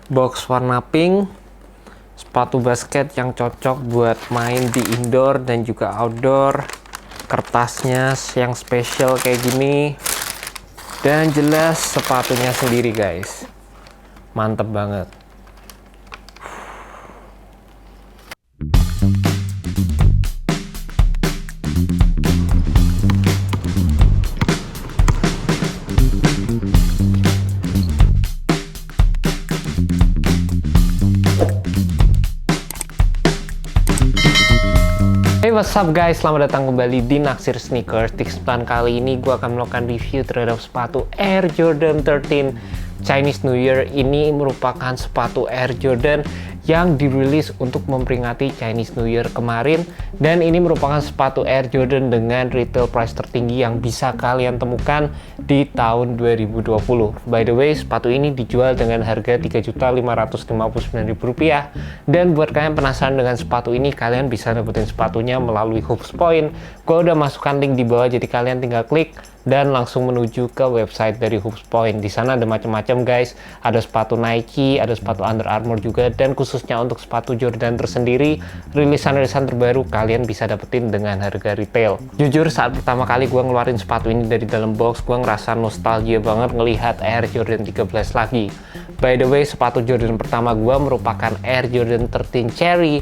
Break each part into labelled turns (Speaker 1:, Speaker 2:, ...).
Speaker 1: Box warna pink, sepatu basket yang cocok buat main di indoor dan juga outdoor. Kertasnya yang spesial kayak gini. Dan jelas sepatunya sendiri guys. Mantep banget. Hey, what's up guys, selamat datang kembali di Naksir Sneakers. Di kesempatan kali ini gue akan melakukan review terhadap sepatu Air Jordan 13 Chinese New Year. Ini merupakan sepatu Air Jordan yang dirilis untuk memperingati Chinese New Year kemarin, dan ini merupakan sepatu Air Jordan dengan retail price tertinggi yang bisa kalian temukan di tahun 2020. By the way, sepatu ini dijual dengan harga Rp3.559.000, dan buat kalian penasaran dengan sepatu ini, kalian bisa dapetin sepatunya melalui Hoops Point. Gue udah masukkan link di bawah, jadi kalian tinggal klik dan langsung menuju ke website dari Hoops Point. Di sana ada macam-macam guys, ada sepatu Nike, ada sepatu Under Armour juga, dan khususnya untuk sepatu Jordan tersendiri, rilisan-rilisan terbaru kalian bisa dapetin dengan harga retail. Jujur, saat pertama kali gue ngeluarin sepatu ini dari dalam box, gue ngerasa nostalgia banget ngelihat Air Jordan 13 lagi. By the way, sepatu Jordan pertama gue merupakan Air Jordan 13 Cherry,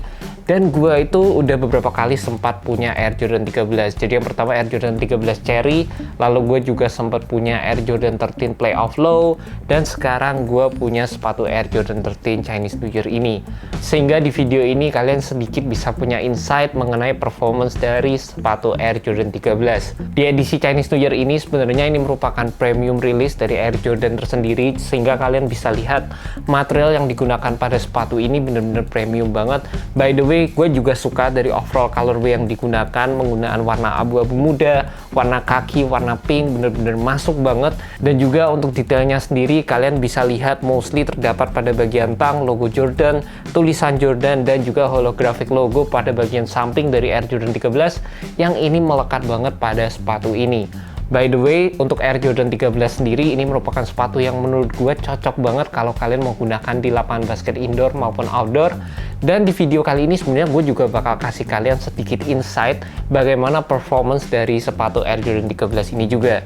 Speaker 1: dan gue itu udah beberapa kali sempat punya Air Jordan 13. Jadi yang pertama Air Jordan 13 Cherry, lalu gue juga sempat punya Air Jordan 13 Playoff Low, dan sekarang gue punya sepatu Air Jordan 13 Chinese New Year ini. Sehingga di video ini kalian sedikit bisa punya insight mengenai performance dari sepatu Air Jordan 13. Di edisi Chinese New Year ini sebenarnya ini merupakan premium release dari Air Jordan tersendiri, sehingga kalian bisa lihat material yang digunakan pada sepatu ini bener-bener premium banget. By the way, gue juga suka dari overall colorway yang digunakan, menggunakan warna abu-abu muda, warna kaki, warna pink, bener-bener masuk banget. Dan juga untuk detailnya sendiri, kalian bisa lihat mostly terdapat pada bagian tang logo Jordan, tulisan Jordan, dan juga holographic logo pada bagian samping dari Air Jordan 13 yang ini melekat banget pada sepatu ini. By the way, untuk Air Jordan 13 sendiri, ini merupakan sepatu yang menurut gue cocok banget kalau kalian mau gunakan di lapangan basket indoor maupun outdoor. Dan di video kali ini sebenarnya gue juga bakal kasih kalian sedikit insight bagaimana performance dari sepatu Air Jordan 13 ini juga.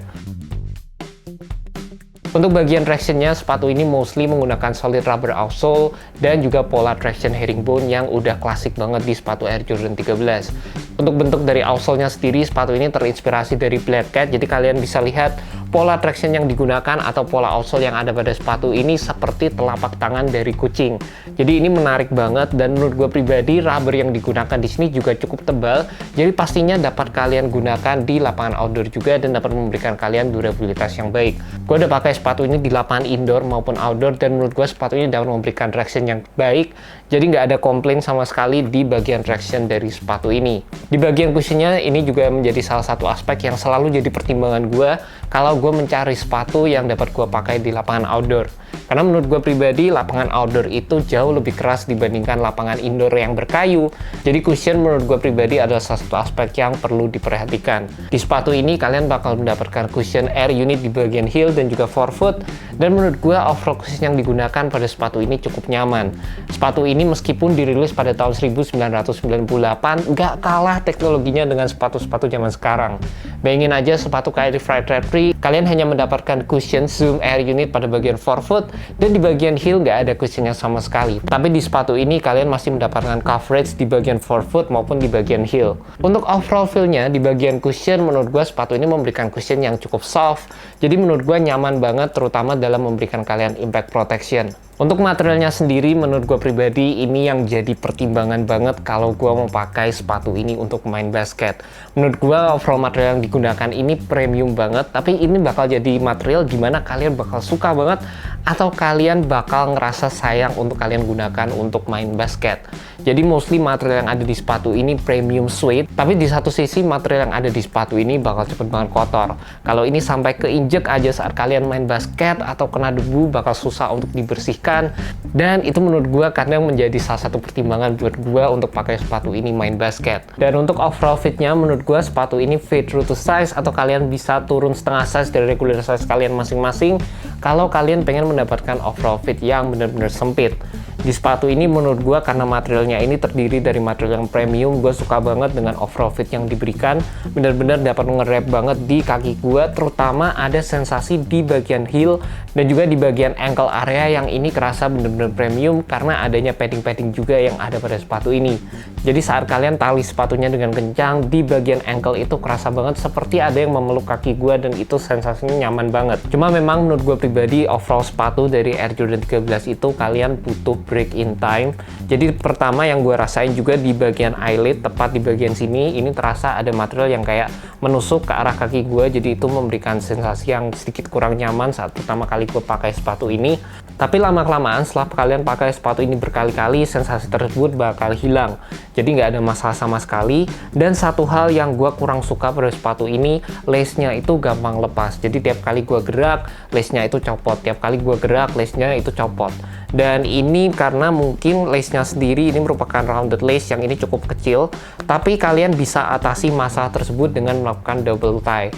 Speaker 1: Untuk bagian tractionnya, sepatu ini mostly menggunakan solid rubber outsole dan juga pola traction herringbone yang udah klasik banget di sepatu Air Jordan 13. Untuk bentuk dari outsole-nya sendiri, sepatu ini terinspirasi dari Black Cat, jadi kalian bisa lihat pola traction yang digunakan atau pola outsole yang ada pada sepatu ini seperti telapak tangan dari kucing. Jadi ini menarik banget, dan menurut gue pribadi rubber yang digunakan di sini juga cukup tebal, jadi pastinya dapat kalian gunakan di lapangan outdoor juga dan dapat memberikan kalian durabilitas yang baik. Gue udah pakai sepatu ini di lapangan indoor maupun outdoor, dan menurut gue sepatu ini dapat memberikan traction yang baik, jadi nggak ada komplain sama sekali di bagian traction dari sepatu ini. Di bagian cushionnya ini juga menjadi salah satu aspek yang selalu jadi pertimbangan gue kalau gue mencari sepatu yang dapat gue pakai di lapangan outdoor. Karena menurut gue pribadi, lapangan outdoor itu jauh lebih keras dibandingkan lapangan indoor yang berkayu. Jadi cushion menurut gue pribadi adalah salah satu aspek yang perlu diperhatikan. Di sepatu ini kalian bakal mendapatkan cushion air unit di bagian heel dan juga forefoot. Dan menurut gue overall cushion yang digunakan pada sepatu ini cukup nyaman. Sepatu ini meskipun dirilis pada tahun 1998, nggak kalah teknologinya dengan sepatu-sepatu zaman sekarang. Bayangin aja sepatu kayak di Flight Red Free, kalian hanya mendapatkan cushion zoom air unit pada bagian forefoot, dan di bagian heel nggak ada cushionnya sama sekali. Tapi di sepatu ini kalian masih mendapatkan coverage di bagian forefoot maupun di bagian heel. Untuk overall feel-nya di bagian cushion, menurut gue sepatu ini memberikan cushion yang cukup soft, jadi menurut gue nyaman banget, terutama dalam memberikan kalian impact protection. Untuk materialnya sendiri, menurut gue pribadi ini yang jadi pertimbangan banget kalau gue mau pakai sepatu ini untuk main basket. Menurut gue overall material yang digunakan ini premium banget, tapi ini bakal jadi material dimana kalian bakal suka banget atau kalian bakal ngerasa sayang untuk kalian gunakan untuk main basket. Jadi mostly material yang ada di sepatu ini premium suede, tapi di satu sisi material yang ada di sepatu ini bakal cepet banget kotor. Kalau ini sampai keinjek aja saat kalian main basket atau kena debu bakal susah untuk dibersihkan, dan itu menurut gue kadang menjadi salah satu pertimbangan buat gue untuk pakai sepatu ini main basket. Dan untuk overall fitnya, menurut gue sepatu ini fit true to size, atau kalian bisa turun setengah size dari regular size kalian masing-masing kalau kalian pengen mendapatkan overall fit yang benar-benar sempit. Di sepatu ini menurut gue karena materialnya ini terdiri dari material yang premium, gue suka banget dengan overall fit yang diberikan. Benar-benar dapat nge-wrap banget di kaki gue, terutama ada sensasi di bagian heel dan juga di bagian ankle area yang ini kerasa benar-benar premium karena adanya padding-padding juga yang ada pada sepatu ini. Jadi saat kalian tali sepatunya dengan kencang, di bagian ankle itu kerasa banget seperti ada yang memeluk kaki gue, dan itu sensasinya nyaman banget. Cuma memang menurut gue pribadi, overall sepatu dari Air Jordan 13 itu kalian butuh break in time. Jadi pertama yang gue rasain juga di bagian eyelid, tepat di bagian sini, ini terasa ada material yang kayak menusuk ke arah kaki gue, jadi itu memberikan sensasi yang sedikit kurang nyaman saat pertama kali gue pakai sepatu ini. Tapi lama-kelamaan setelah kalian pakai sepatu ini berkali-kali, sensasi tersebut bakal hilang. Jadi nggak ada masalah sama sekali. Dan satu hal yang gue kurang suka pada sepatu ini, lace-nya itu gampang lepas. Jadi tiap kali gue gerak, lace-nya itu copot. Tiap kali gue gerak, lace-nya itu copot. Dan ini karena mungkin lace-nya sendiri ini merupakan rounded lace yang ini cukup kecil. Tapi kalian bisa atasi masalah tersebut dengan melakukan double tie.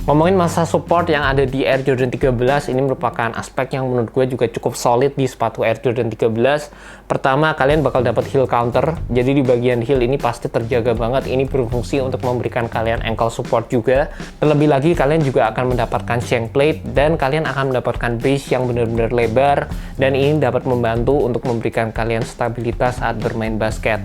Speaker 1: Ngomongin masalah support yang ada di Air Jordan 13, ini merupakan aspek yang menurut gue juga cukup solid di sepatu Air Jordan 13. Pertama, kalian bakal dapat heel counter, jadi di bagian heel ini pasti terjaga banget. Ini berfungsi untuk memberikan kalian ankle support juga. Terlebih lagi, kalian juga akan mendapatkan shank plate, dan kalian akan mendapatkan base yang benar-benar lebar, dan ini dapat membantu untuk memberikan kalian stabilitas saat bermain basket.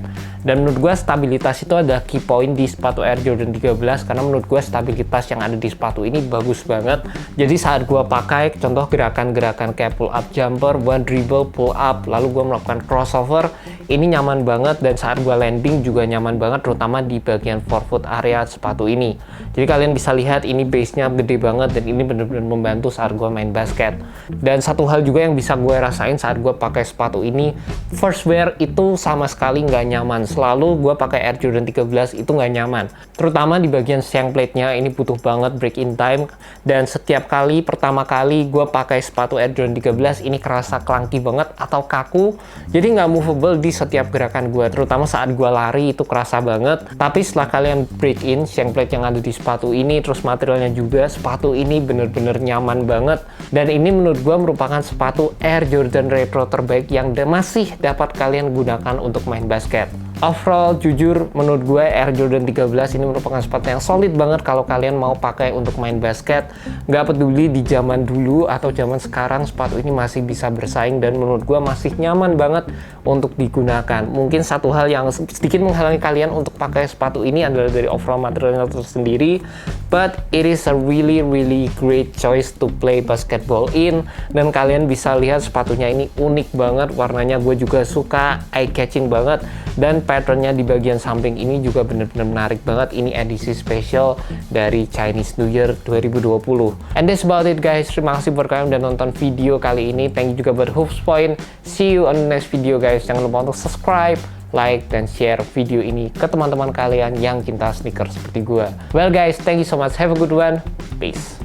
Speaker 1: Dan menurut gue stabilitas itu ada key point di sepatu Air Jordan 13, karena menurut gue stabilitas yang ada di sepatu ini bagus banget. Jadi saat gue pakai, contoh gerakan-gerakan kayak pull up jumper, one dribble, pull up, lalu gue melakukan crossover, ini nyaman banget. Dan saat gue landing juga nyaman banget, terutama di bagian forefoot area sepatu ini. Jadi kalian bisa lihat ini base-nya gede banget, dan ini benar-benar membantu saat gue main basket. Dan satu hal juga yang bisa gue rasain saat gue pakai sepatu ini, first wear itu sama sekali nggak nyaman. Selalu gue pakai Air Jordan 13 itu nggak nyaman, terutama di bagian shank plate-nya ini butuh banget break in time. Dan setiap kali pertama kali gue pakai sepatu Air Jordan 13 ini kerasa clunky banget atau kaku, jadi nggak movable di setiap gerakan gue, terutama saat gue lari itu kerasa banget. Tapi setelah kalian break in shank plate yang ada di sepatu ini, terus materialnya juga, sepatu ini bener-bener nyaman banget. Dan ini menurut gue merupakan sepatu Air Jordan Retro terbaik yang masih dapat kalian gunakan untuk main basket. Overall, jujur menurut gue Air Jordan 13 ini merupakan sepatu yang solid banget kalau kalian mau pakai untuk main basket. Nggak peduli di zaman dulu atau zaman sekarang, sepatu ini masih bisa bersaing dan menurut gue masih nyaman banget untuk digunakan. Mungkin satu hal yang sedikit menghalangi kalian untuk pakai sepatu ini adalah dari overall materialnya tersendiri, but it is a really great choice to play basketball in. Dan kalian bisa lihat sepatunya ini unik banget, warnanya gue juga suka, eye catching banget. Dan patternnya di bagian samping ini juga benar-benar menarik banget. Ini edisi spesial dari Chinese New Year 2020. And that's about it guys. Terima kasih buat kalian udah nonton video kali ini. Thank you juga buat Hoops Point. See you on the next video guys. Jangan lupa untuk subscribe, like, dan share video ini ke teman-teman kalian yang cinta sneakers seperti gue. Well guys, thank you so much. Have a good one. Peace.